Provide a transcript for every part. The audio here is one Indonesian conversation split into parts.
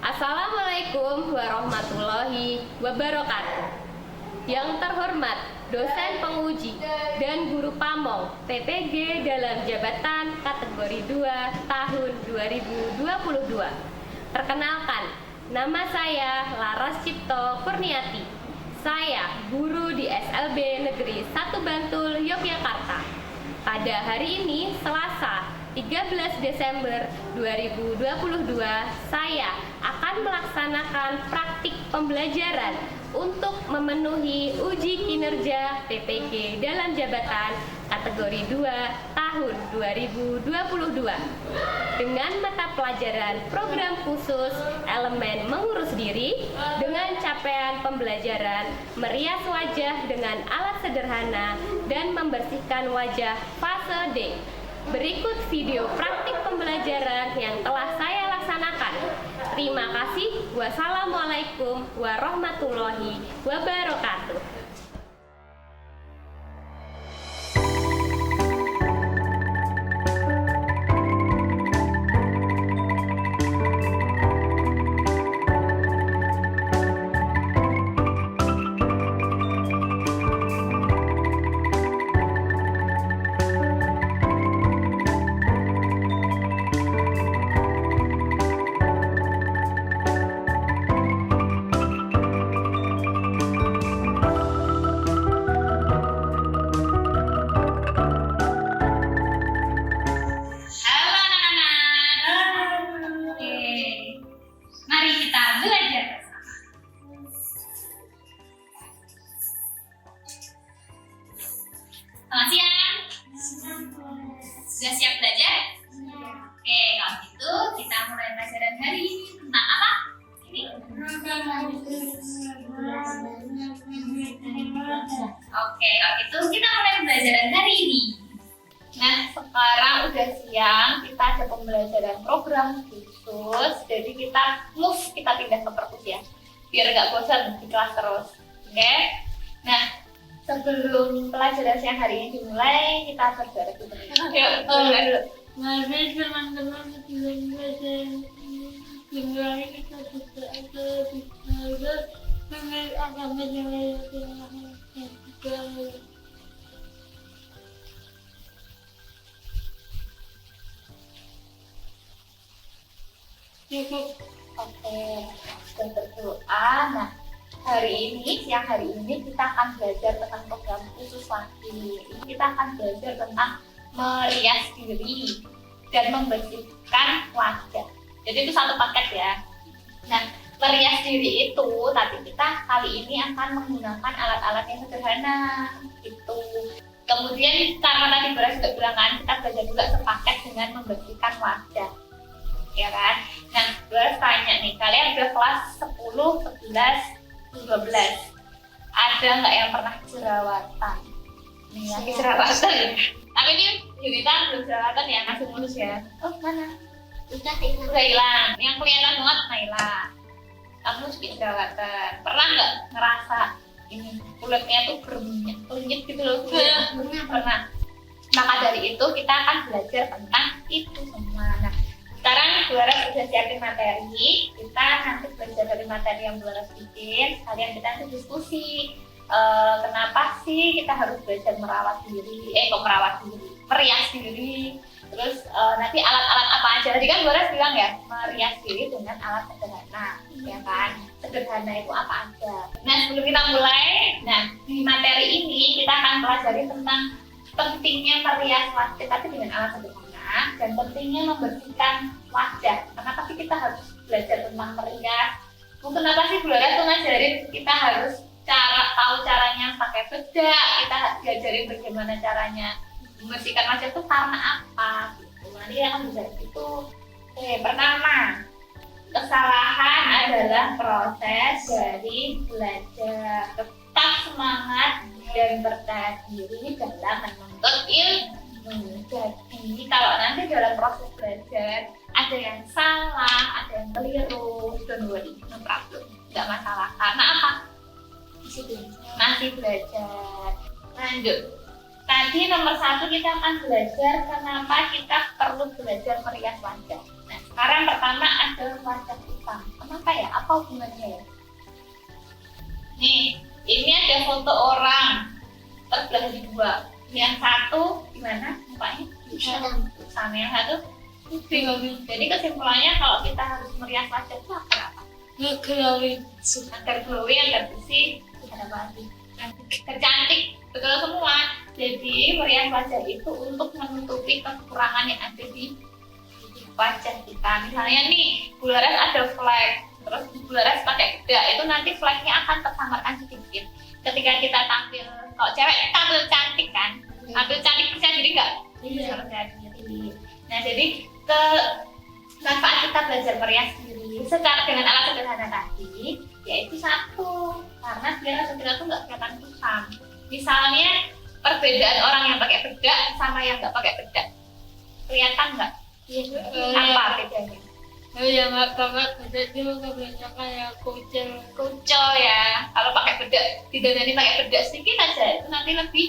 Assalamualaikum warahmatullahi wabarakatuh. Yang terhormat dosen penguji dan guru pamong PPG dalam jabatan kategori 2 tahun 2022. Perkenalkan, nama saya Laras Cipto Kurniati. Saya guru di SLB Negeri 1 Bantul, Yogyakarta. Pada hari ini, Selasa 13 Desember 2022, saya akan melaksanakan praktik pembelajaran untuk memenuhi uji kinerja PPG dalam jabatan kategori 2 tahun 2022 dengan mata pelajaran program khusus elemen mengurus diri dengan capaian pembelajaran merias wajah dengan alat sederhana dan membersihkan wajah fase D. Berikut video praktik pembelajaran yang telah saya laksanakan. Terima kasih. Wassalamualaikum warahmatullahi wabarakatuh. Selamat siang. Sudah siap belajar? Oke, kalau gitu kita mulai pelajaran hari ini tentang apa? Ini? Oke, kalau gitu kita mulai pelajaran hari ini. Nah, sekarang udah siang, kita ada pembelajaran program khusus. Jadi kita pindah ke perpus ya, biar nggak bosan di kelas terus. Oke? Nah, sebelum pelajaran siang hari ini dimulai, kita berdoa dulu. Yuk, berdoa dulu. Mari teman-teman sebelum belajar dimulai kita berdoa kepada Allah akan menjadi cukup. Oke, sudah berdoa. Nah, siang hari ini kita akan belajar tentang program khusus lagi. Ini kita akan belajar tentang merias diri dan membersihkan wajah. Jadi itu satu paket ya. Nah, merias diri itu, tapi kita kali ini akan menggunakan alat-alat yang sederhana gitu. Kemudian karena tadi Beras juga bilang kan, kita belajar juga sepaket dengan membersihkan wajah, ya kan? Nah, Beras tanya nih, kalian udah kelas 10, 11, 12, ada nggak yang pernah jerawatan? Nih, lagi jerawatan. Tapi ini Yunita belum jerawatan ya, masih mulus ya. Oh, mana? Udah hilang. Yang kelihatan banget Naila. Kamu juga jerawatan. Pernah nggak ngerasa ini kulitnya tuh berminyak, kunyit gitu loh? Pernah. Maka dari itu kita akan belajar tentang itu semua. Nah, sekarang Buaras sudah siapin materi. Kita nanti belajar dari materi yang Buaras bikin. Kalian kita nanti diskusi. Kenapa sih kita harus belajar merawat diri? Merias diri. Terus nanti alat-alat apa aja? Tadi kan Buaras bilang ya, merias diri dengan alat sederhana, ya kan? Sederhana itu apa aja? Nah, sebelum kita mulai, di materi ini kita akan pelajari tentang pentingnya merias wajah, tapi dengan alat sederhana, dan pentingnya membersihkan wajah. Kenapa sih kita harus belajar tentang merias? Mungkin apa sih Buaras tuh ngajarin kita harus tahu caranya pakai bedak, kita diajarin bagaimana caranya membersihkan wajah itu karena apa gitu. Nanti akan belajar itu. Pertama, kesalahan adalah proses dari belajar. Tetap semangat dan percaya diri dalam menuntut ilmu. Jadi kalau nanti dalam proses belajar ada yang salah, ada yang keliru, don't worry, no problem, nggak masalah. Karena apa? Masih belajar. Lanjut. Tadi nomor 1 kita akan belajar kenapa kita perlu belajar merias wajah. Nah, Karena yang pertama ada wajah hitam. Kenapa ya? Apa hubungannya ya? Nih, ini ada foto orang terbelah di dua. Yang satu gimana mukanya? Sama yang satu putih. Jadi kesimpulannya kalau kita harus merias wajah itu apa? Glowing. Agar glowing, agar bersih, ada apa lagi? Agar cantik, betul semua. Jadi merias wajah itu untuk menutupi kekurangan yang ada di wajah kita. Misalnya nih, Bularas ada flek, terus Bularas pakai bedak, itu nanti fleknya akan tersamarkan sedikit. Ketika kita tampil, kalau cewek tampil cantik kan, tampil cantik bisa jadi nggak? Iya. Harus diri. Nah jadi ke manfaat kita belajar merias diri secara dengan alat sederhana tadi, yaitu satu, karena biar sederhana tuh nggak kelihatan kusam. Misalnya perbedaan orang yang pakai bedak sama yang nggak pakai bedak, kelihatan nggak? Apa bedanya? Oh ya, nggak banget. Bedak itu kebanyakan ya Kucel ya. Kalau pakai bedak, didandani pakai bedak sedikit aja, itu nanti lebih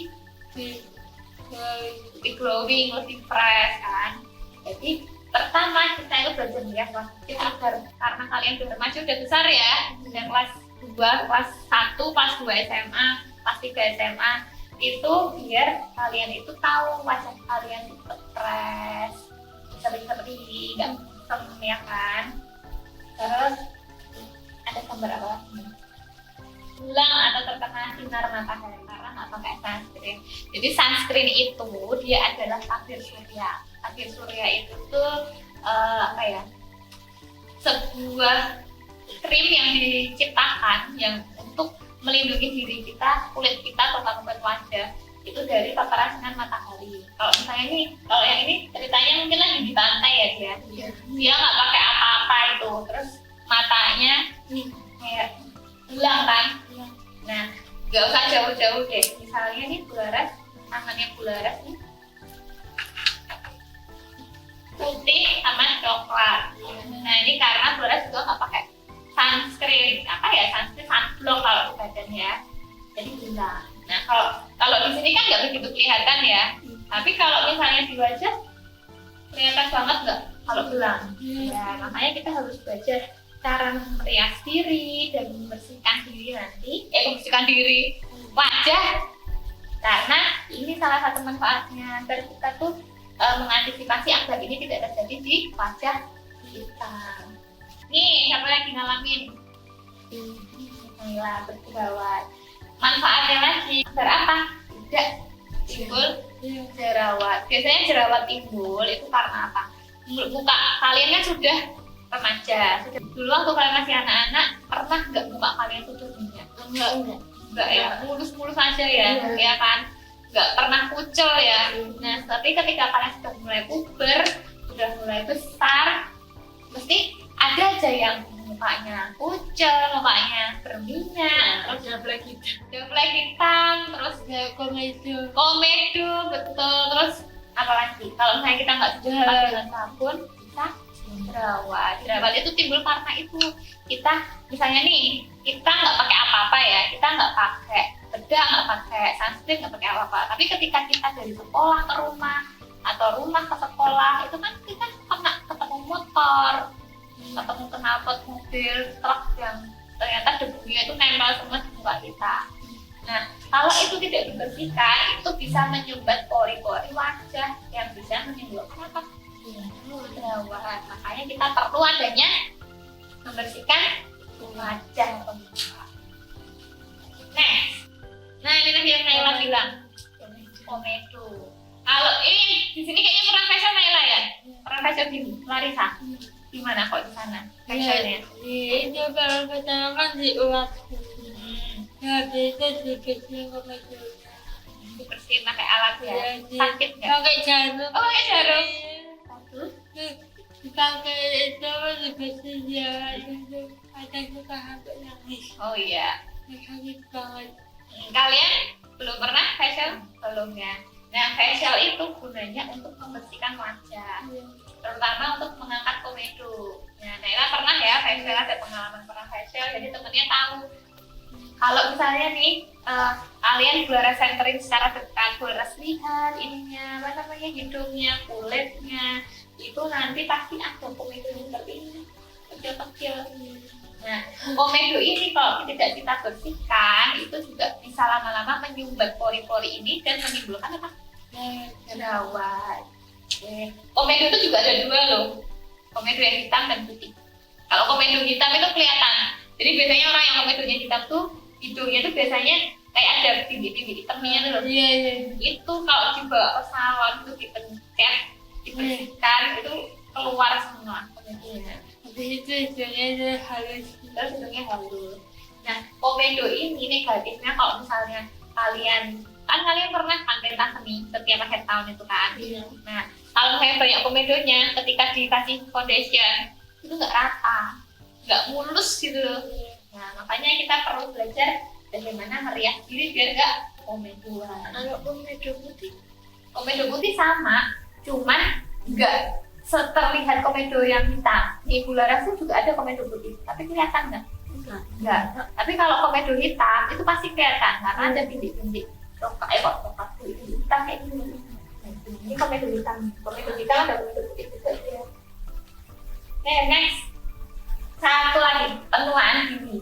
glowing, lebih fresh kan. Jadi pertama kita itu belajar melihat wajah agar karena kalian udah remaja, udah besar ya, udah kelas 2, kelas 1, kelas 2 SMA, kelas 3 SMA, itu biar kalian itu tahu wajah kalian itu fresh, seperti nggak kusam ya kan. Terus ada gambar apa lagi? Hilang atau terkena sinar matahari karena nggak pakai sunscreen. Jadi sunscreen itu dia adalah tabir surya. Tabir surya itu tuh apa ya? Sebuah krim yang diciptakan yang untuk melindungi diri kita, kulit kita, terutama kulit wajah itu dari paparan sinar matahari. Kalau misalnya ini, kalau yang ini ceritanya mungkin lagi di pantai ya dia nggak pakai apa-apa itu, terus matanya kayak hilang kan. Nah, nggak usah jauh-jauh deh. Misalnya nih Bularas, tangannya Bularas nih putih sama coklat. Nah ini karena Bularas juga nggak pakai sunscreen, sunblock kalau di badan ya. Jadi hilang. Nah kalau di sini kan nggak begitu kelihatan ya. Tapi kalau misalnya di wajah kelihatan banget nggak kalau hilang. Ya makanya kita harus belajar cara merias diri dan membersihkan diri wajah, karena ini salah satu manfaatnya agar kita tuh mengantisipasi agar ini tidak terjadi di wajah kita. Nih siapa lagi ngalamin? Inilah berjerawat. Manfaatnya lagi agar apa? Tidak timbul jerawat. Biasanya jerawat timbul itu karena apa? Muka kalian kan sudah remaja. Dulu waktu kalian masih anak-anak, pernah nggak muka kalian tuh minyak? Enggak ya, mulus-mulus aja ya, ya kan? Nggak pernah kucel ya. Nah, tapi ketika kalian sudah mulai puber, sudah mulai besar, mesti ada aja yang mukanya kucel, mukanya berminyak, terus double hitam, terus komedo, betul. Terus apalagi kalau misalnya kita nggak cuci dengan sabun, bisa jerawat itu timbul karena itu kita misalnya nih kita nggak pakai apa-apa ya, kita nggak pakai bedak, nggak pakai sunscreen, nggak pakai apa-apa, tapi ketika kita dari sekolah ke rumah atau rumah ke sekolah itu kan kita kena ketemu motor, ketemu knalpot mobil, truk yang ternyata debunya itu nempel semua di muka kita. Nah kalau itu tidak dibersihkan itu bisa menyumbat pori-pori wajah yang bisa menimbulkan apa? Jerawat. Makanya kita perlu adanya membersihkan wajah atau muka. Nah ini lagi yang Naila bilang komedo. Kalau ini di sini kayaknya pernah facial Naila ya? Pernah facial di Larissa? Gimana kok di sana facialnya? Ini kalau pertama kan diuap. Nah bisa dibersihin komedo. Dibersihin pakai alat ya? Sakit nggak? Pakai jarum. Oh pakai jarum. Dipakai itu dibersihin ya. Ada juga hampir nangis. Oh iya. Nangis banget. Kalian belum pernah facial? Belum ya. Nah facial itu gunanya untuk membersihkan wajah, terutama untuk mengangkat komedo. Nah Naila pernah ya facial, ada pengalaman pernah facial, jadi temennya tahu. Kalau misalnya nih kalian Bularas senterin secara dekat, Bularas lihat ininya, apa namanya, hidungnya, kulitnya, itu nanti pasti ada komedo yang seperti ini, kecil-kecil. Nah, komedo ini kalau tidak kita bersihkan itu juga bisa lama-lama menyumbat pori-pori ini dan menimbulkan apa? Jerawat. Komedo itu juga ada dua loh, komedo yang hitam dan putih. Kalau komedo hitam itu kelihatan, jadi biasanya orang yang komedonya hitam tuh hidungnya tuh biasanya kayak ada bintik-bintik hitamnya tuh loh. Iya. Itu kalau dibawa ke salon itu dipencet, dibersihkan, itu keluar semua komedonya. Habis itu hidungnya halus. Terus hidungnya halus. Nah, komedo ini negatifnya kalau misalnya kalian pernah kan pentas seni setiap akhir tahun itu kan. Iya. Nah, kalau misalnya banyak komedonya, ketika dikasih foundation itu nggak rata, nggak mulus gitu loh. Nah, makanya kita perlu belajar bagaimana merias diri biar nggak komedoan. Kalau komedo putih, Komedo putih sama, cuman nggak terlihat komedo yang hitam. Di Bularas tuh juga ada komedo putih, tapi kelihatan nggak? Enggak. Tapi kalau komedo hitam itu pasti kelihatan karena ada bintik-bintik. Coklat hitam kayak gini. Ini komedo hitam. Komedo hitam ada komedo putih juga ya. Oke, next. Satu lagi, penuaan dini.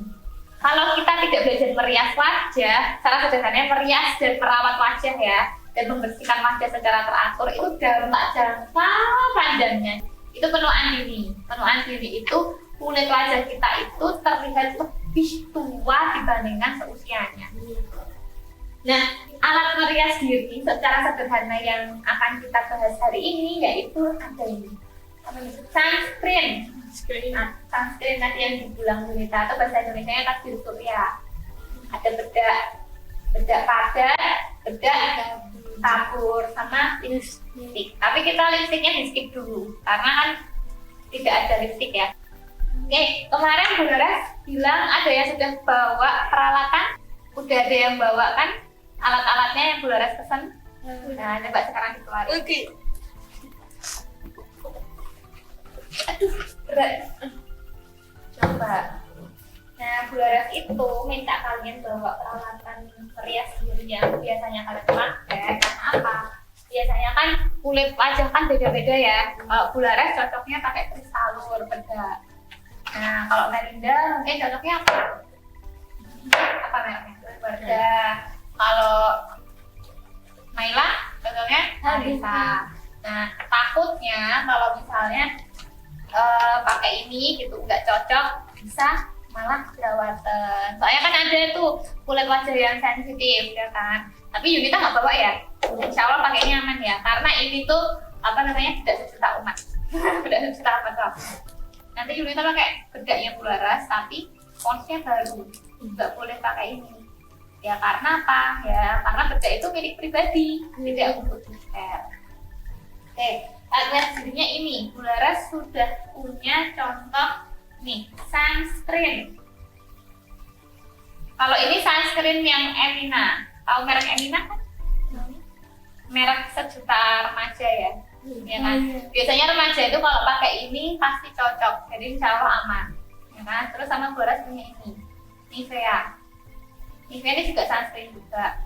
Kalau kita tidak belajar merias wajah, cara sederhananya merias dan merawat wajah ya, dan membersihkan wajah secara teratur itu dampak jangka panjangnya. Itu penuaan dini. Penuaan dini itu kulit wajah kita itu terlihat lebih tua dibandingkan seusianya. Nah, alat merias diri secara sederhana yang akan kita bahas hari ini yaitu ada ini. Sunscreen. Nah, sunscreen tadi yang dibilang Yunita atau bahasa Indonesia-nya takdir surya. Ada bedak padat, bedak tabur sama lipstick. Tapi kita lipstiknya di skip dulu karena kan tidak ada lipstick ya. Oke, kemarin Bu Laras bilang ada yang sudah bawa peralatan, udah ada yang bawa kan alat-alatnya yang Bu Laras pesan. Nah, coba sekarang dikeluarin. oke. Aduh, berat. Coba. Nah, Bu Laras itu minta kalian bawa peralatan merias diri yang biasanya kalian pakai. Karena apa? Biasanya kan kulit wajah kan beda-beda ya. Kalau Bu Laras cocoknya pakai kristalur, bedak. Nah, kalau Melinda mungkin cocoknya apa? Apa mereknya? Bedak. Kalau Naila cocoknya Alisa. Nah, takutnya kalau misalnya pakai ini gitu nggak cocok, bisa malah jerawatan. Soalnya kan ada tuh kulit wajah yang sensitif ya kan. Tapi Yunita nggak bawa ya. Insya Allah pakainya aman ya. Karena ini tuh apa namanya tidak sejuta umat. Tidak sejuta umat. Nanti Yunita pakai bedaknya Bu Laras, tapi ponsnya baru. Nggak boleh pakai ini. Ya karena apa? Ya karena bedak itu milik pribadi, tidak untuk share. Oke, alat dirinya ini Bu Laras sudah punya contoh nih, sunscreen. Kalau ini sunscreen yang Emina, tahu merek Emina kan? Merek sejuta remaja ya, ya kan? Biasanya remaja itu kalau pakai ini pasti cocok, jadi insya Allah aman, ya kan? Terus sama Bu Laras punya ini, Nivea. Nivea ini juga sunscreen juga.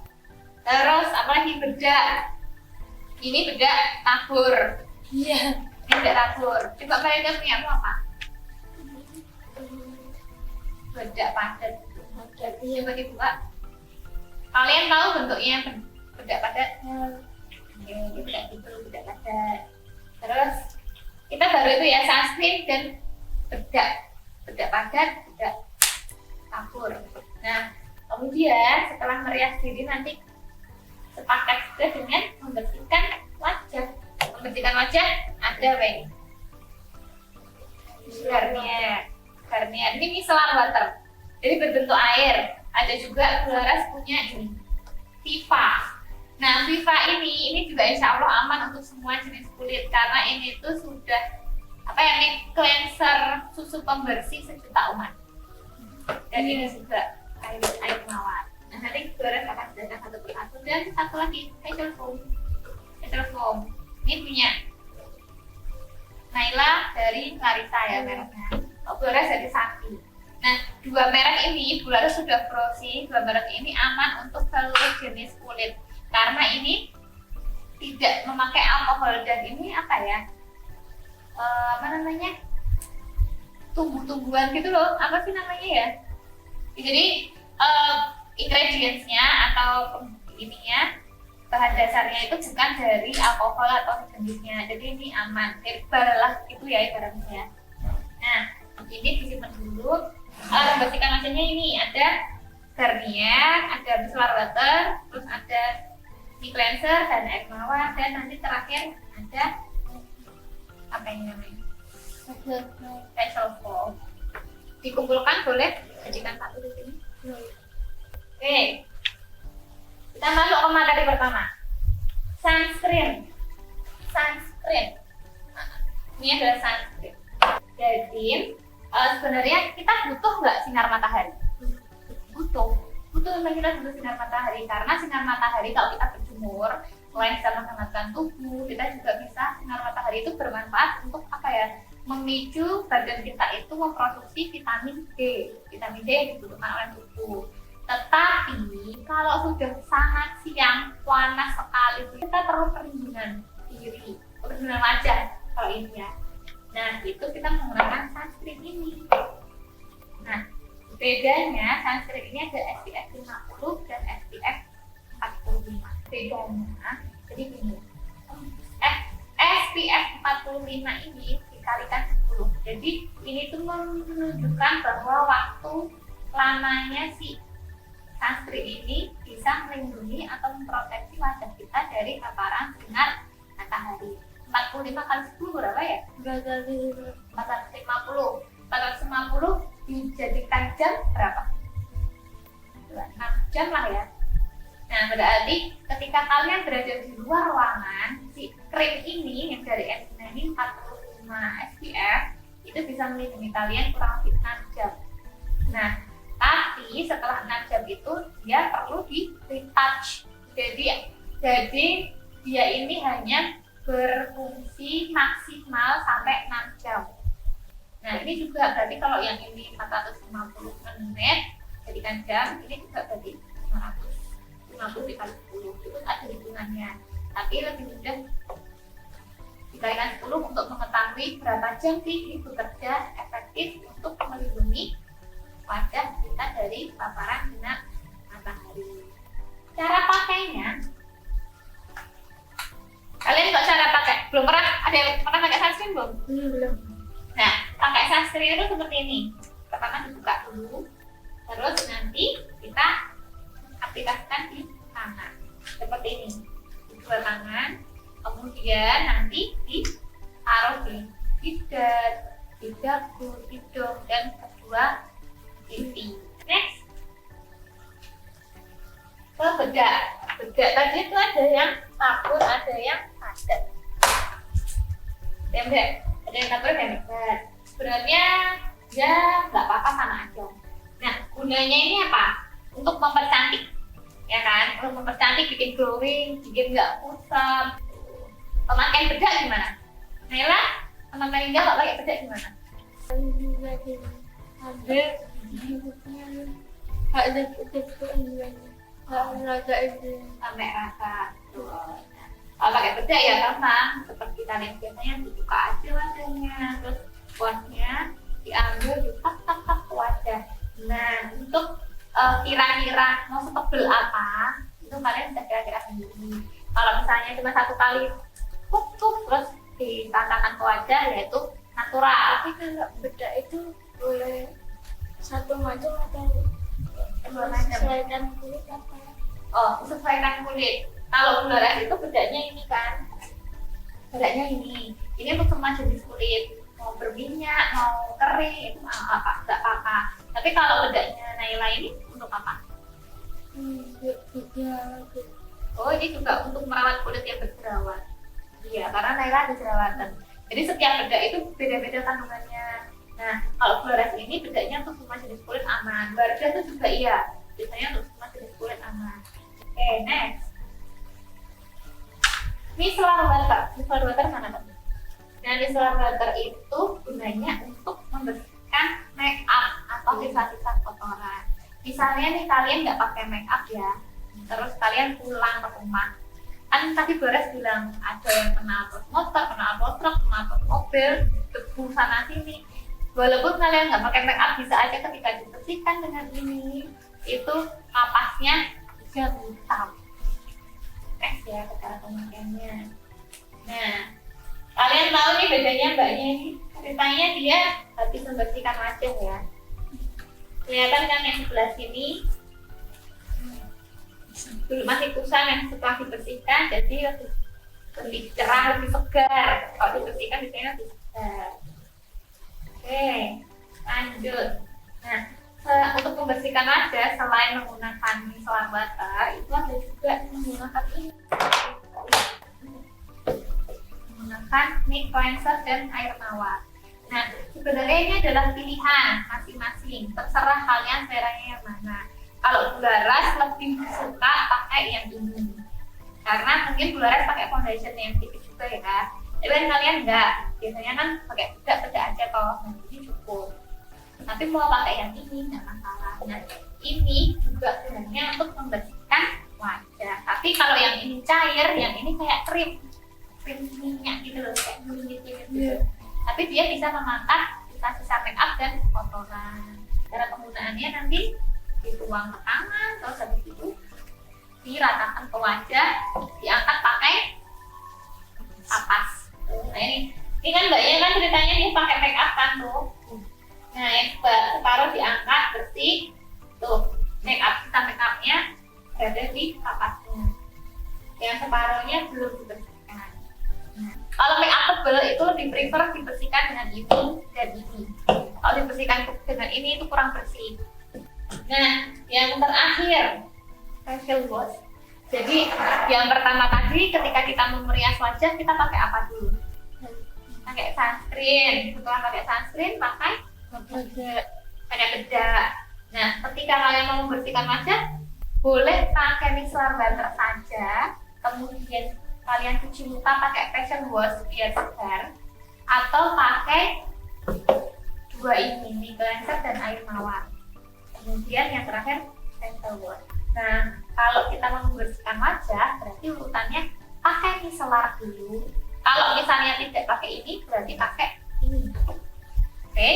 Terus apalagi bedak? Ini bedak tabur. Iya. Ini bedak tabur. Coba kalian punya apa? Bedak padat. Iya, coba dibuka. Kalian tahu bentuknya bedak padat? Ini bedak itu bedak padat. Terus kita baru itu ya sunscreen dan bedak padat, bedak tabur. Nah, kemudian setelah merias diri nanti sepakat juga dengan membersihkan wajah. Membersihkan wajah ada apa ini? Garnier. Ini micellar water. Jadi berbentuk air. Ada juga Bu Laras punya ini, Viva. Nah, Viva ini juga insya Allah aman untuk semua jenis kulit karena ini tuh sudah apa ya, nih cleanser susu pembersih sejuta umat. Dan ini juga air mawar. Nah, nanti Bu Laras akan jelaskan satu persatu. Dan satu lagi, facial foam. Ini punya Naila dari Larissa ya mereknya. Bu Laras dari Sakti. Nah, dua merek ini Bu Laras sudah browsing, dua merek ini aman untuk seluruh jenis kulit karena ini tidak memakai alkohol dan ini apa ya? apa namanya, tumbuh-tumbuhan gitu loh, apa sih namanya ya? Jadi ingredientsnya atau ininya, bahan dasarnya itu bukan dari alkohol atau sejenisnya, jadi ini aman, herbal lah itu ya ibaratnya ya. Nah ini disimpan dulu. Bahan ikan asinnya ini ada Garnier, ada Bislar Water, terus ada Sea Cleanser dan air mawar, dan nanti terakhir ada apa ini namanya, facial foam. Dikumpulkan boleh, jadikan satu di sini. Oke, kita masuk ke materi pertama, sunscreen. Ini adalah sunscreen. Jadi sebenarnya kita butuh nggak sinar matahari? Butuh memang kita butuh sinar matahari, karena sinar matahari kalau kita berjemur selain bisa menghangatkan tubuh, kita juga bisa, sinar matahari itu bermanfaat untuk apa ya, memicu badan kita itu memproduksi vitamin D. Vitamin D yang dibutuhkan oleh tubuh. Tetapi kalau sudah sangat siang, panas sekali, kita perlu perlindungan diri, perlindungan wajah kalau ini ya. Nah itu kita menggunakan sunscreen ini. Nah bedanya, sunscreen ini ada SPF 50 dan SPF 45. Bedanya jadi gini, SPF 45 ini dikalikan 10. Jadi ini tuh menunjukkan bahwa waktu lamanya si sunscreen ini bisa melindungi atau memproteksi wajah kita dari paparan sinar matahari. 45 kali 10 berapa ya? 450. 450 dijadikan jam berapa? 6 jam lah ya. Nah berarti ketika kalian berada di luar ruangan, si krim ini yang dari N95 45 SPF itu bisa melindungi kalian kurang lebih 6 jam. Nah tapi setelah 6 jam itu dia perlu di retouch. Jadi dia ini hanya berfungsi maksimal sampai 6 jam. Nah ini juga berarti kalau yang ini 450 menit jadikan jam, ini juga berarti 550 dikali 10 itu ada hitungannya. Tapi lebih mudah dikalikan 10 untuk mengetahui berapa jam sih bekerja efektif untuk melindungi wajah kita dari paparan sinar matahari. Cara pakainya, kalian kok cara pakai? Belum pernah? Ada yang pernah pakai sunscreen belum? Belum. Nah, pakai sunscreen itu seperti ini. Pertama dibuka dulu, terus nanti kita aplikasikan di tangan seperti ini, di dua tangan. Kemudian nanti ditaruh di jidat, di dagu, hidung, dan kedua pipi. Next, ke bedak. Bedak tadi itu ada yang tabur, ada yang padat. Tembak, ada yang tabur, ada yang padat. Sebenarnya ya nggak apa-apa, sama aja. Nah, gunanya ini apa? Untuk mempercantik, ya kan? Untuk mempercantik, bikin glowing, bikin nggak kusam. Pemakaian bedak gimana? Naila, sama Melinda nggak pakai bedak gimana? Ambil ada itu rasa itu Sampai rasa. Kalau pakai bedak ya gampang, seperti kalian biasanya dibuka aja wajahnya, terus kuasnya diambil, ditap-tap ke wajah. Nah, untuk kira-kira mau setebel apa, itu kalian bisa kira-kira sendiri. Kalau misalnya cuma satu kali tuk terus ditatakan ke wajah, yaitu natural. tapi kalau bedak itu boleh satu macam atau macam. sesuaikan kulit apa? Oh, sesuaikan kulit. Kalau Bularas itu bedaknya ini kan, bedaknya ini untuk semua jenis kulit, mau berminyak, mau kering, itu nggak apa-apa. Tapi kalau bedaknya Naila ini untuk apa? Oh, ini juga untuk merawat kulit yang berjerawat. Iya, karena Naila ada jerawatan. Jadi setiap bedak itu beda-beda kandungannya. Nah, kalau Bularas ini bedaknya untuk semua jenis kulit aman. Barda itu juga iya, biasanya untuk semua jenis kulit aman. Oke, next. Micellar water mana teman? Nah, micellar water itu gunanya untuk membersihkan make up atau sisa-sisa kotoran. Misalnya nih kalian nggak pakai make up ya, terus kalian pulang ke rumah, Kan tadi Boras bilang ada yang kena motor, kena truk, kena mobil, debu sana sini. Walaupun kalian nggak pakai make up, bisa aja ketika dibersihkan dengan ini itu kapasnya bisa hitam. Ya cara pemakaiannya. Nah, kalian tahu nih bedanya mbaknya ini. Ceritanya dia habis membersihkan wajah ya. Kelihatan kan yang sebelah sini dulu masih kusam, yang setelah dibersihkan jadi lebih cerah, lebih segar. Kalau dibersihkan biasanya lebih segar. Oke, lanjut. Nah, untuk membersihkan wajah selain menggunakan micellar water, itu ada juga menggunakan ini, menggunakan mic cleanser dan air mawar. Nah, sebenarnya ini adalah pilihan masing-masing, terserah kalian seleranya yang mana. Kalau Bularas lebih suka pakai yang ini, karena mungkin Bularas pakai foundation yang tipis juga ya. Tapi kan kalian enggak, biasanya kan pakai bedak aja toh, nah ini cukup. Tapi mau pakai yang ini nggak masalah. Nah, ini juga gunanya untuk membersihkan wajah. Tapi kalau yang ini cair, yang ini kayak krim minyak gitu loh, kayak minyak gitu. Tapi dia bisa mengangkat sisa-sisa make up dan kotoran. Cara penggunaannya nanti dituang ke tangan, terus habis itu diratakan ke wajah, diangkat pakai kapas. Nah ini kan mbaknya kan ceritanya dia pakai make up kan tuh. Nah yang separuh diangkat bersih, tuh make upnya berada di kapasnya. Yang separuhnya belum dibersihkan. Nah, kalau make up tebal itu lebih prefer dibersihkan dengan ini dan ini. Kalau dibersihkan dengan ini itu kurang bersih. Nah, yang terakhir facial wash. Jadi yang pertama tadi ketika kita memerias wajah kita pakai apa dulu? Pakai sunscreen. Setelah pakai sunscreen pakai bedak. Nah, ketika kalian mau membersihkan wajah boleh pakai micellar water saja. Kemudian kalian cuci muka pakai facial wash biar segar, atau pakai dua ini, mic cleanser dan air mawar. Kemudian yang terakhir facial wash. Nah, kalau kita mau membersihkan wajah, berarti urutannya pakai micellar dulu. Kalau misalnya tidak pakai ini, berarti pakai ini. Oke.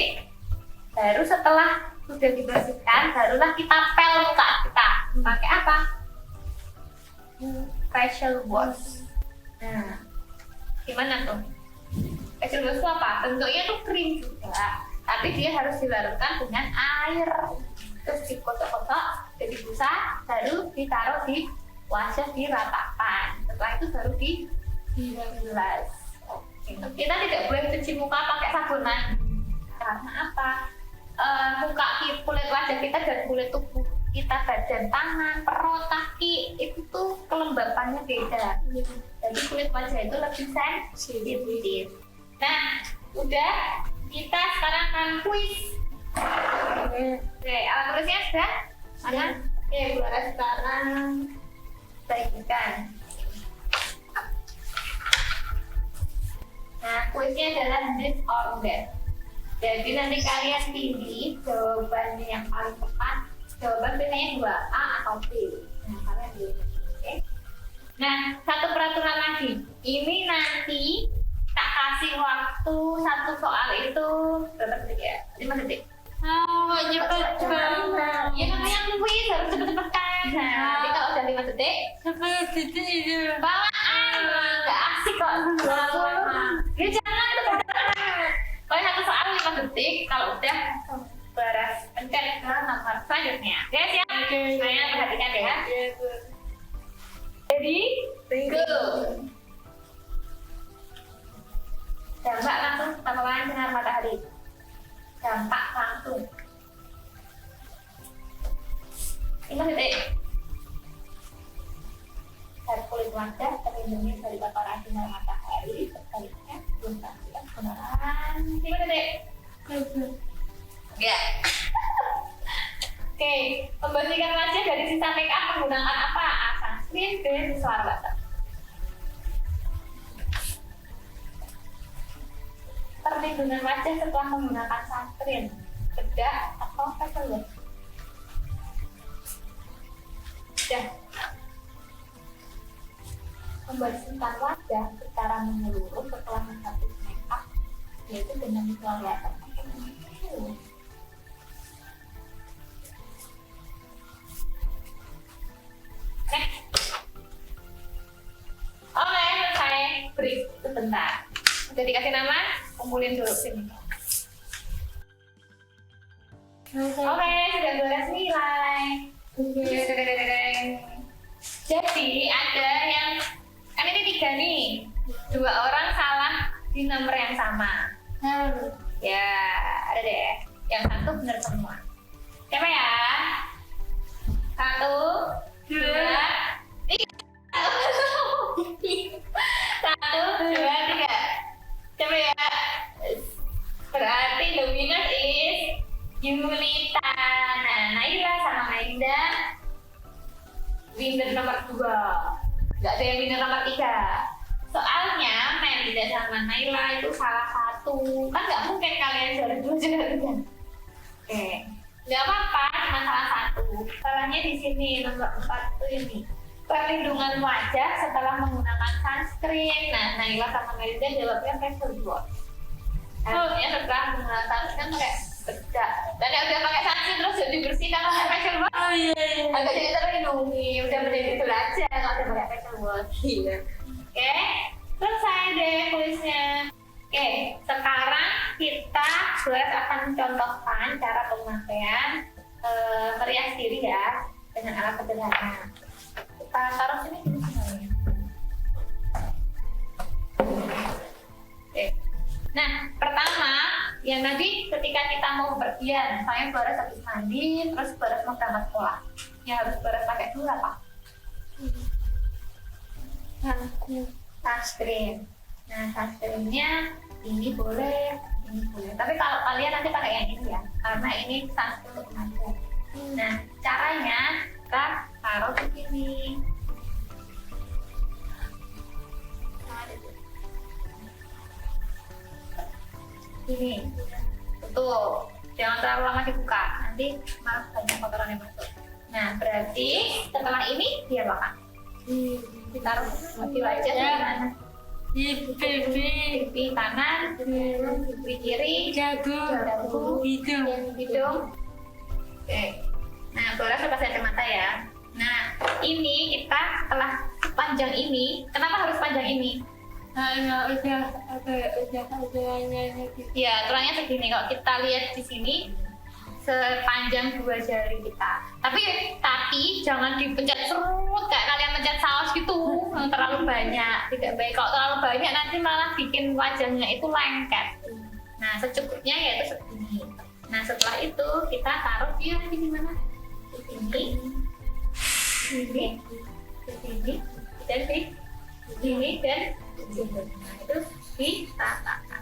Baru setelah sudah dibersihkan, barulah kita pel muka kita. Pakai apa? Facial wash. Nah, gimana tuh? Facial wash itu apa? Bentuknya tuh krim juga, tapi dia harus dilarutkan dengan air. Terus dikotok-kotok jadi busa, baru ditaruh di wajah, diratakan. Setelah itu baru dibilas. Kita tidak boleh cuci muka pakai sabun mandi. Karena apa? Kulit wajah kita dan kulit tubuh kita, badan, tangan, perut, kaki itu tuh kelembapannya beda. Jadi kulit wajah itu lebih sensitif. Nah, udah, kita sekarang akan kuis. Oke, alat tulisnya sudah? Mana? Oke, Bularas sekarang bagikan. Nah, kuisnya adalah this or that. Jadi nanti kalian pilih jawabannya yang paling tepat. Jawaban biasanya 2A atau B. Nah, kalian pilih. Oke. Nah, satu peraturan lagi. Ini nanti tak kasih waktu satu soal itu berapa detik ya? 5 detik. Cepat banget. Ya namanya kuis harus cepet-cepetan. Nah, nanti kalau udah 5 detik, 10 detik itu. bawaan. Nggak asik kok. Ya jangan itu bawaan. Kalau satu soal 5 detik, kalau udah Bularas pencet ke nomor selanjutnya. Oke, siap? Saya perhatikan ya. Jadi, go. Dampak langsung paparan sinar matahari. Dampak langsung. 5 detik. Zat kulit wajah terlindungi dari paparan sinar matahari. Sebaliknya belum pastikan kebenaran. 5 detik. Ya. Oke, membersihkan wajah dari sisa make up menggunakan apa? Sunscreen, B, micellar water. Perlindungan wajah setelah menggunakan sunscreen, bedak atau facial wash. Sudah. membersihkan wajah secara menyeluruh setelah menghapus make up, yaitu dengan mengeluarkan Oke, selesai. Break sebentar. Udah dikasih nama? Kumpulin dulu sini. Oke, sudah beres nilai. Jadi ada yang kan ini 3 nih, 2 orang salah di nomor yang sama. Ya, ada deh. Yang 1 benar semua. Siapa ya? 1, 2, 3. 1, 2, 3. Coba ya. Berarti the winner is Yulita. Nah, Naila sama Naida winner nomor 2. Gak ada yang winner nomor 3. Soalnya Naida sama Naila itu salah satu. Kan gak mungkin kalian juara 2 juara 3. Oke. Gak apa-apa, cuma salah satu. Salahnya di sini nomor 4 tuh ini. Perlindungan wajah setelah menggunakan sunscreen. Nah, Naila sama Naida jawabnya facial wash. Harusnya setelah menggunakan sunscreen kayak bedak. Dan yang udah pakai sunscreen terus jadi bersihkan pakai facial wash. Oh iya. Agak jadi terlindungi. Udah menjadi itu aja kalau udah pakai facial wash. Iya. Oke, selesai deh kuisnya. Oke, sekarang kita akan mencontohkan cara pemakaian merias diri ya dengan alat sederhana. Kita taruh sini dulu semuanya. Oke. Nah, pertama yang nanti ketika kita mau bepergian, saya beres habis mandi, terus beres mau berangkat sekolah. Ya harus beres pakai dulu apa? Sunscreen. Nah, sunscreennya ini boleh, ini boleh. Tapi kalau kalian nanti pakai yang ini ya, karena ini sunscreen untuk remaja. Nah, caranya kita taruh di sini. Ini, tutup. Jangan terlalu lama dibuka, nanti malah banyak kotoran yang masuk. Nah, berarti setelah ini dia bakal ditaruh di wajah di mana? Di Pipi kanan, pipi kiri, dagu, hidung. hidung. Oke. Nah, bola lepas kacamata ya. Nah, ini kita setelah panjang ini, kenapa harus panjang ini? Udah Ya, tulangnya segini. Kalau kita lihat di sini, sepanjang 2 jari kita. Tapi jangan dipencet serut kayak kalian pencet saus gitu, yang terlalu banyak. Tidak baik. Kalau terlalu banyak nanti malah bikin wajahnya itu lengket. Nah, secukupnya yaitu segini. Nah, setelah itu kita taruh dia di mana? Di sini, di sini, dan di sini dan di sini. Nah, itu ditatakan.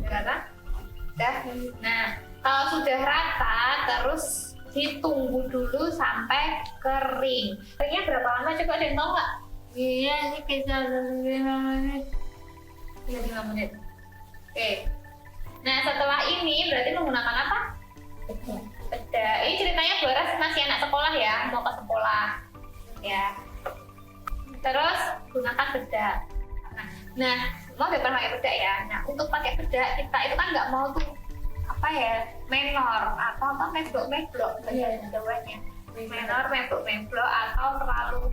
Rata? Udah. Nah, kalau sudah rata, terus ditunggu dulu sampai kering. Keringnya berapa lama? Coba ada yang tahu nggak? Iya, ini kita 5 menit. 5 menit. Oke. Nah, setelah ini berarti menggunakan apa? Bedak. Ini ceritanya Boras masih anak sekolah ya, mau ke sekolah. Ya. Terus gunakan bedak. Nah, mau gak pernah pakai bedak ya? Nah, untuk pakai bedak kita itu kan nggak mau tuh apa ya, menor atau apa memblok-memblok bagian menor, memblok-memblok atau terlalu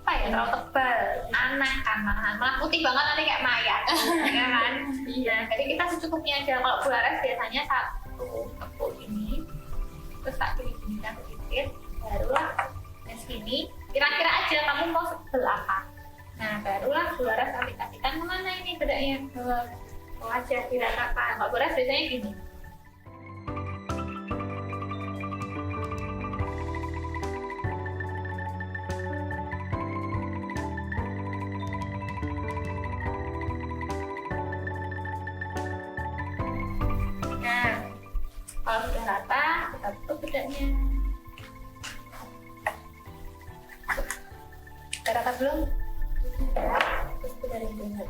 apa ya, terlalu tebal, aneh kan, malah putih banget nanti kayak mayat, ya kan? Iya. Jadi kita secukupnya aja. Kalau Boras biasanya satu tepuk ini, terus tak pilih-pilihkan sedikit, barulah segini. Kira-kira aja kamu mau sebel apa? Nah, barulah Boras aplikasikan kemana ini bedaknya? Ke wajah, diratakan. Kalau Boras biasanya gini. Nah, kalau sudah rata, kita tutup bedaknya. Udah rata belum? Terus bedarin dulu.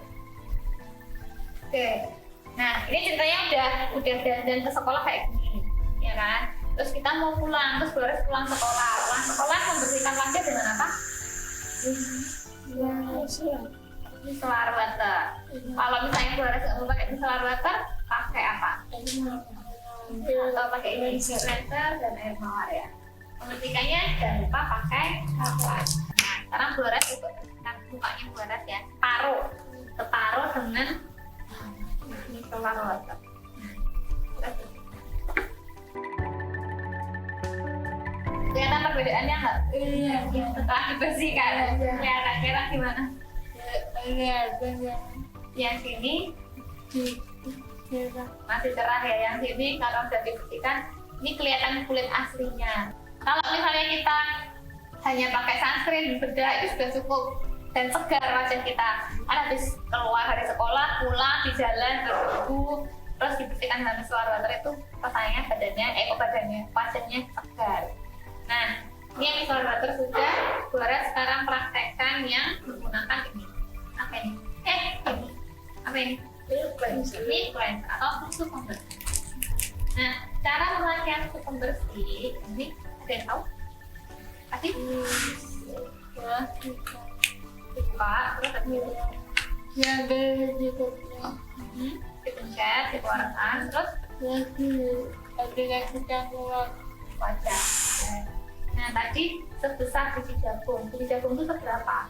Oke. Nah, ini ceritanya udah dandan ke sekolah kayak gini. kan. Terus kita mau pulang, terus Dolores pulang sekolah. Pulang sekolah membersihkan wajah dengan apa? Micellar water. Kalau misalnya Dolores nggak mau pakai micellar water, pakai apa? Atau pakai ini cleanser dan air mawar ya. Membersihkannya jangan lupa pakai sabun. Nah, sekarang Dolores ikut bersihkan mukanya Dolores ya. Separuh dengan micellar water. Kelihatan perbedaannya nggak? Iya. Setelah dibersihkan, kelihatan gimana? Yang sini masih cerah ya, yang sini kalau sudah dibersihkan, ini kelihatan kulit aslinya. Kalau misalnya kita hanya pakai sunscreen, bedah itu sudah cukup dan segar wajah kita. Kan habis keluar dari sekolah, pulang di jalan berdebu, terus dibersihkan dengan micellar water itu rasanya wajahnya segar. Nah, ini yang micellar water sudah, Dolores sekarang praktekkan yang menggunakan ini. Apa ini? Ini. Apa ini? Ini cleanser atau susu pembersih. Nah, cara memakaian susu pembersih ini ada yang tahu? Pasti? Buka, terus dipencet, dikeluarkan, terus wajah. Nah, tadi sebesar biji jagung. Biji jagung itu seberapa?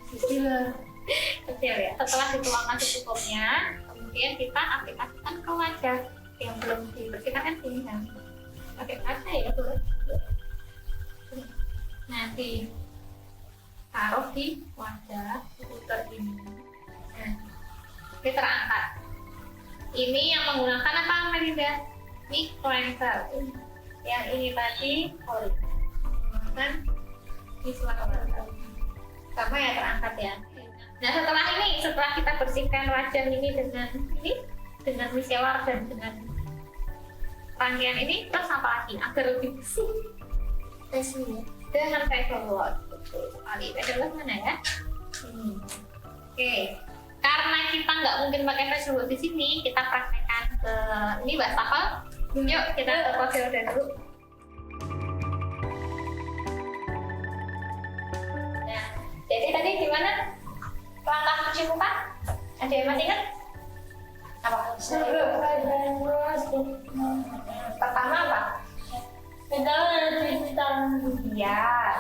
Kecil ya. Setelah dituangkan secukupnya, kemudian kita aplikasikan ke wajah yang belum dibersihkan kan sini kan. Pakai kaca ya tuh. Nanti taruh di wajah putar ini. Nah, ini terangkat. Ini yang menggunakan apa Melinda? Ini cleanser. Yang ini tadi oli. Menggunakan micellar water. Sama ya terangkat ya. Nah setelah kita bersihkan wajah ini dengan micellar dan dengan rangkaian ini, terus apa lagi agar lebih bersih? Dengan facial wash. Betul sekali. Facial wash mana ya? Ini. Oke. Karena kita nggak mungkin pakai facial wash di sini, kita praktekkan ke ini wastafel. Yuk kita ke facial wash dulu. Nah, jadi tadi gimana? Langkah cuci muka? Ada yang masih ingat? Apa? Pertama apa? Ya,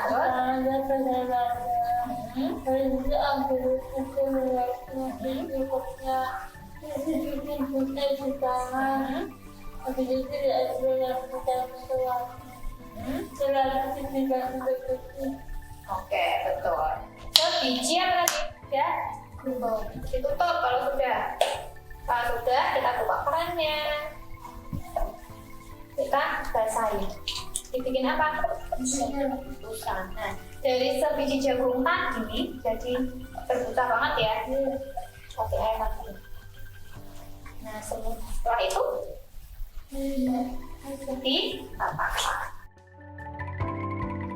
terus? Oke, betul. Terus biji apa lagi? Ya, ditutup kalau sudah. Kalau sudah, kita buka kerannya. Kita basahin. Dibikin apa? Busa. Nah, dari sebiji jagung tadi jadi terbuka banget ya. Kasih air lagi. Nah, setelah itu ditapak.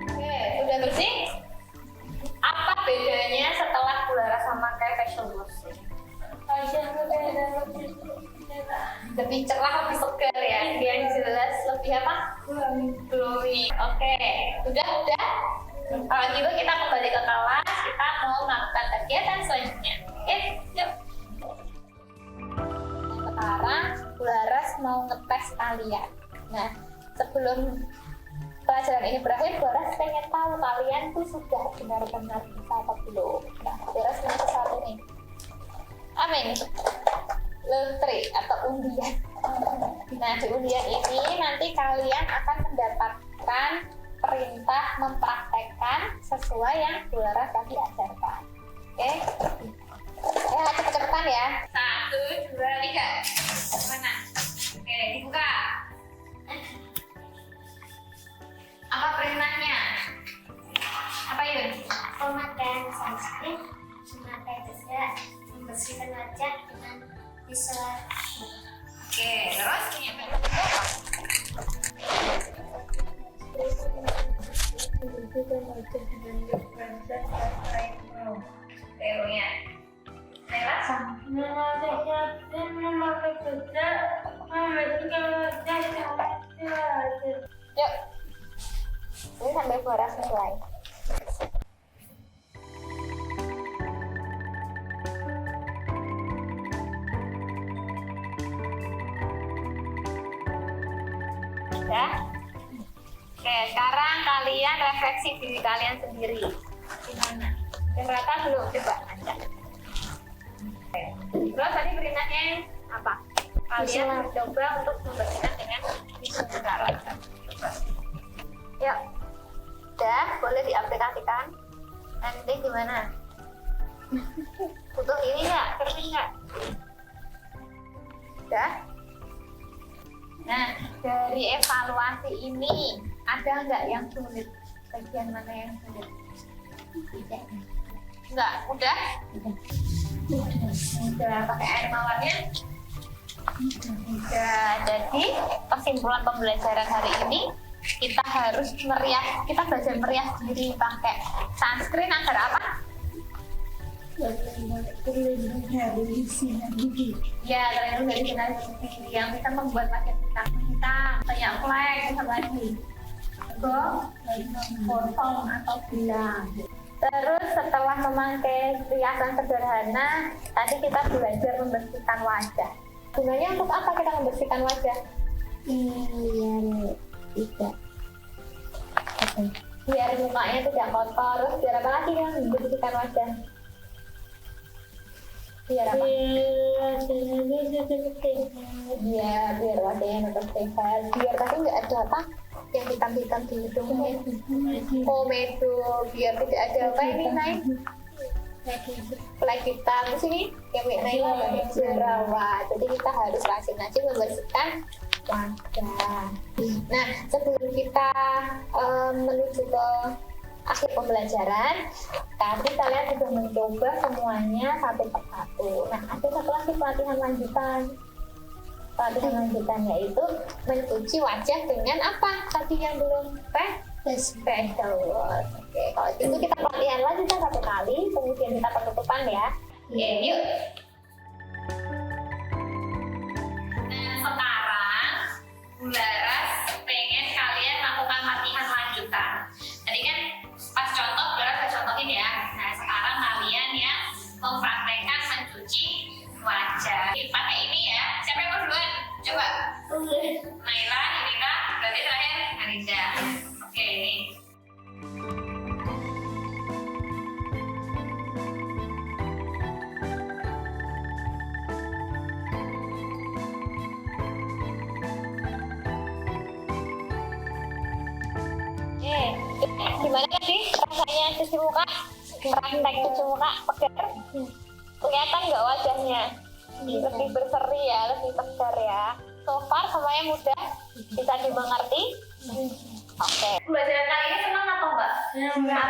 Oke, udah bersih. Apa bedanya setelah Dolores memakai facial wash? Lebih cerah, lebih segar ya. Yang jelas lebih apa? Glowing. Oke, udah. Kalau gitu kita kembali ke kelas. Kita mau melakukan kegiatan selanjutnya. Oke, yuk. Sekarang Dolores mau ngetes kalian. Nah, sebelum pelajaran ini berakhir, Dolores pengen tahu kalian tuh sudah benar-benar bisa atau belum. Nah, Dolores punya sesuatu nih. Apa ini? Lotre atau undian. Nah, di undian ini nanti kalian akan mendapatkan perintah mempraktekkan sesuai yang Dolores tadi ajarkan. Oke? Ya, cepet-cepetan ya. 1, 2, 3. Mana? Oke, dibuka. Apa perintahnya? Apa Yun? Pemakaian sunscreen, memakai bedak, membersihkan wajah dengan micellar. Oke, terus ini apa? Membersihkan wajah dengan cleanser dan air mawar. Terunya. Lewat. Memakai bedak, membersihkan wajah dengan micellar. nanti sampai boras nilai. Ya. Oke, sekarang kalian refleksi diri kalian sendiri. Gimana? Ternyata belum, coba aja. Oke. Terus tadi beritanya apa? Kalian mencoba untuk membersihkan dengan tisu bengawan. Coba. Yuk. Udah, boleh diaplikasikan. Nanti gimana? Butuh ini nggak? Kering nggak? Udah? Nah, dari evaluasi ini ada nggak yang sulit? Bagian mana yang sulit? Tidak. Enggak, udah? Udah pakai air mawarnya? Udah. Jadi kesimpulan pembelajaran hari ini kita harus merias, kita belajar merias diri pakai sunscreen agar apa? Terlindung dari sinar UV. Ya, terlindung dari sinar UV yang bisa membuat wajah kita hitam, banyak flek, bisa lagi gosong atau bilang. Terus setelah memakai riasan sederhana, tadi kita belajar membersihkan wajah. Gunanya untuk apa kita membersihkan wajah? Biar mukanya tidak kotor. Terus biar apa lagi yang membersihkan wajah? Biar apa? Ya, biar wajahnya tetap sehat. Biar tadi nggak ada apa yang hitam-hitam di hidungnya. Komedo, biar tidak ada apa ini naik. Flek hitam di sini yang naik jerawat. Jadi kita harus rajin-rajin membersihkan wajah. Nah, sebelum kita menuju ke akhir pembelajaran, tadi kalian sudah mencoba semuanya satu persatu. Nah, ada satu lagi pelatihan lanjutan. Pelatihan lanjutan yaitu mencuci wajah dengan apa? Tadi yang belum facial wash. Oke, kalau itu kita pelatihan lanjutan satu kali, kemudian kita penutupan ya. Oke, yuk. Nah, sekarang Bularas pengen kalian lakukan latihan lanjutan. Tadi kan pas contoh Bularas udah contohin ya. Nah, sekarang kalian yang mempraktekkan mencuci wajah. Pakai ini ya. Siapa yang mau duluan? Coba. Naila, Irina, berarti terakhir Arinda. Oke, nih. Gimana sih rasanya cuci muka? Praktek cuci muka pegar. Kelihatan nggak wajahnya? Lebih berseri ya, lebih tegar ya. So far semuanya mudah, bisa dimengerti. Oke. Pembelajaran kali ini senang atau enggak?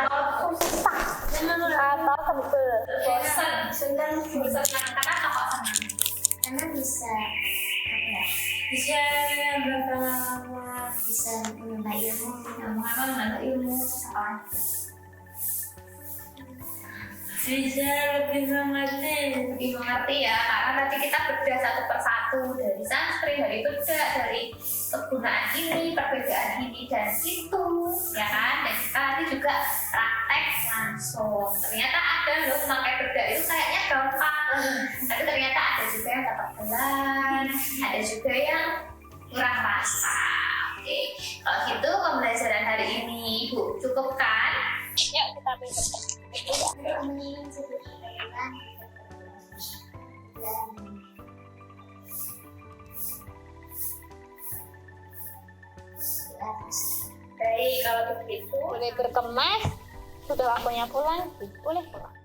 Atau susah? Atau sebel? Senang. Karena apa kok senang? Karena bisa berpengalaman, bisa menambah ilmu, Menambah ilmu. bisa lebih mengerti. Lebih mengerti ya, karena nanti kita bedah satu persatu dari sunscreen, dari bedak, dari kegunaan ini, perbedaan ini dan itu, ya kan? Dan kita nanti juga praktek langsung. Ternyata ada loh memakai bedak itu kayaknya gampang, tapi ternyata ada juga yang dapat gelar, ada juga yang kurang rasa. Oke, kalau gitu pembelajaran hari ini Ibu cukupkan. Yuk kita pindah. kami sederhana dan Baik, kalau begitu boleh berkemas. Sudah waktunya pulang, boleh pulang.